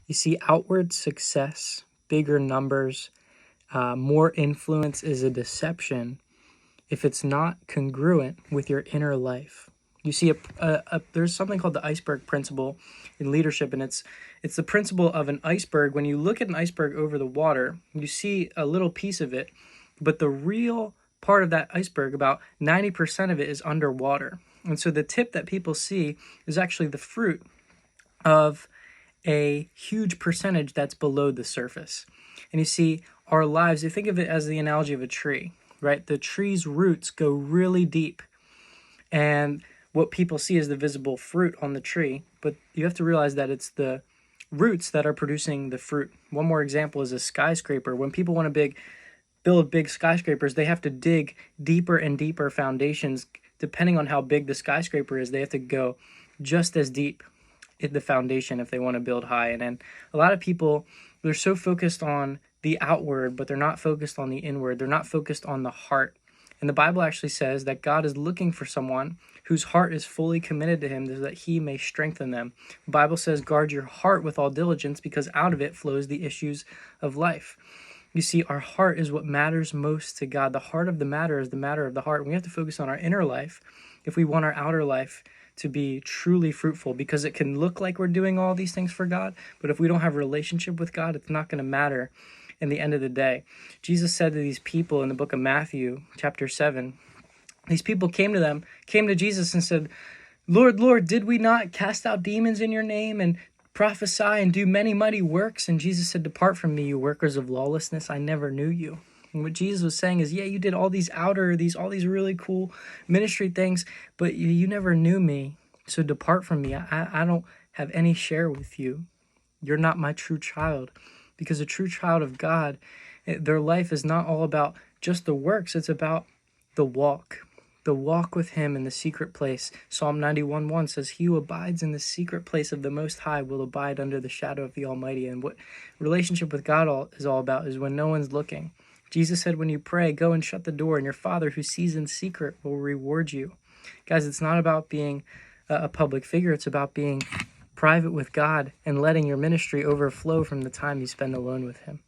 You see, outward success, bigger numbers, more influence is a deception if it's not congruent with your inner life. You see, there's something called the iceberg principle in leadership, and it's the principle of an iceberg. When you look at an iceberg over the water, you see a little piece of it, but the real part of that iceberg, about 90% of it, is underwater. And so the tip that people see is actually the fruit of a huge percentage that's below the surface. And you see, our lives, you think of it as the analogy of a tree, right? The tree's roots go really deep. And what people see is the visible fruit on the tree, but you have to realize that it's the roots that are producing the fruit. One more example is a skyscraper. When people want to build big skyscrapers, they have to dig deeper and deeper foundations. Depending on how big the skyscraper is, they have to go just as deep in the foundation if they want to build high. And then a lot of people, they're so focused on the outward, but they're not focused on the inward. They're not focused on the heart. And the Bible actually says that God is looking for someone whose heart is fully committed to him so that he may strengthen them. The Bible says, guard your heart with all diligence, because out of it flows the issues of life. You see, our heart is what matters most to God. The heart of the matter is the matter of the heart. We have to focus on our inner life if we want our outer life to be truly fruitful, because it can look like we're doing all these things for God, but if we don't have a relationship with God, it's not going to matter in the end of the day. Jesus said to these people in the book of Matthew, chapter 7, these people came to Jesus and said, Lord, Lord, did we not cast out demons in your name and prophesy and do many mighty works? And Jesus said, depart from me, you workers of lawlessness. I never knew you. And what Jesus was saying is, yeah, you did all these all these really cool ministry things, but you never knew me. So depart from me. I don't have any share with you. You're not my true child. Because a true child of God, their life is not all about just the works. It's about the walk with him in the secret place. Psalm 91:1 says, he who abides in the secret place of the Most High will abide under the shadow of the Almighty. And what relationship with God is all about is when no one's looking. Jesus said, when you pray, go and shut the door, and your Father who sees in secret will reward you. Guys, it's not about being a public figure. It's about being private with God and letting your ministry overflow from the time you spend alone with him.